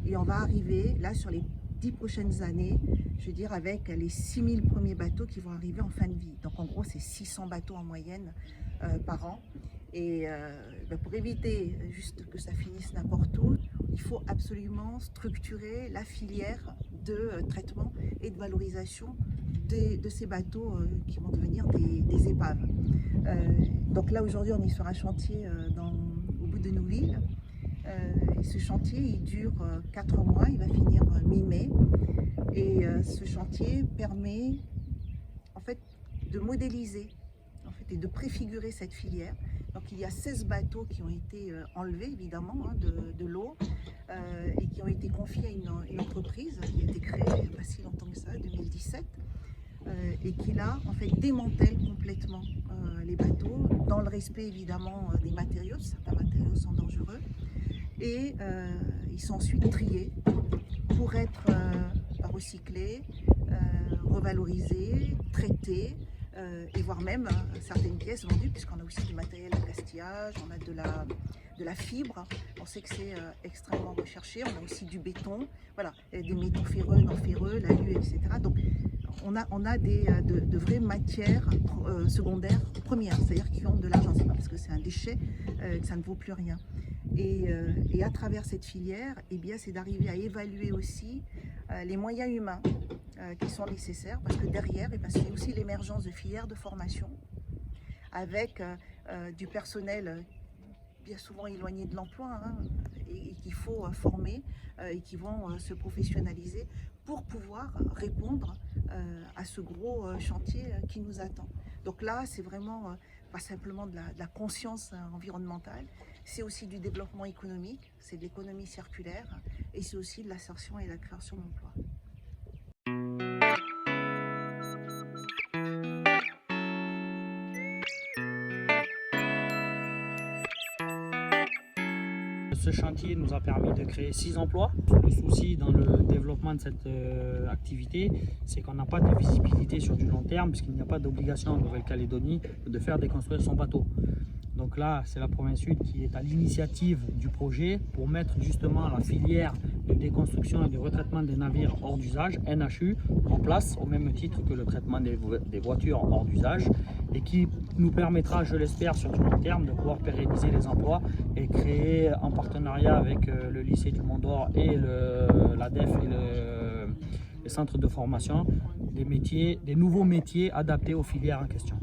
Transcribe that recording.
Et on va arriver là sur les 10 prochaines années, je veux dire avec les 6000 premiers bateaux qui vont arriver en fin de vie. Donc en gros c'est 600 bateaux en moyenne par an. Et pour éviter juste que ça finisse n'importe où, il faut absolument structurer la filière de traitement et de valorisation de ces bateaux qui vont devenir des épaves. Donc là aujourd'hui on est sur un chantier au bout de Nouville. Et ce chantier il dure 4 mois, il va finir mi-mai. Et ce chantier permet en fait de modéliser et de préfigurer cette filière. Donc il y a 16 bateaux qui ont été enlevés évidemment de l'eau et qui ont été confiés à une entreprise qui a été créée il n'y a pas si longtemps que ça, 2017, et qui là en fait démantèle complètement les bateaux dans le respect évidemment des matériaux. Certains matériaux sont dangereux et ils sont ensuite triés pour être recyclés, revalorisés, traités. Et voire même certaines pièces vendues, puisqu'on a aussi du matériel de castillage, on a de la fibre, on sait que c'est extrêmement recherché, on a aussi du béton, voilà, des métaux ferreux, non ferreux, l'alu, etc. Donc on a de vraies matières secondaires premières, c'est-à-dire qui ont de l'argent, c'est pas parce que c'est un déchet que ça ne vaut plus rien. Et à travers cette filière, eh bien, c'est d'arriver à évaluer aussi les moyens humains qui sont nécessaires, parce que derrière, eh bien, c'est aussi l'émergence de filières de formation avec du personnel bien souvent éloigné de l'emploi et qu'il faut former et qui vont se professionnaliser pour pouvoir répondre à ce gros chantier qui nous attend. Donc là, c'est vraiment pas simplement de la conscience environnementale, c'est aussi du développement économique, c'est de l'économie circulaire et c'est aussi de l'insertion et de la création d'emplois. Ce chantier nous a permis de créer 6 emplois. Le souci dans le développement de cette activité, c'est qu'on n'a pas de visibilité sur du long terme, puisqu'il n'y a pas d'obligation en Nouvelle-Calédonie de faire déconstruire son bateau. Donc là, c'est la province sud qui est à l'initiative du projet pour mettre justement la filière de déconstruction et de retraitement des navires hors d'usage, NHU, en place, au même titre que le traitement des voitures hors d'usage, et qui nous permettra, je l'espère, sur du long terme, de pouvoir pérenniser les emplois et créer en partenariat avec le lycée du Mont d'Or et l'ADEF et les centres de formation, des nouveaux métiers adaptés aux filières en question.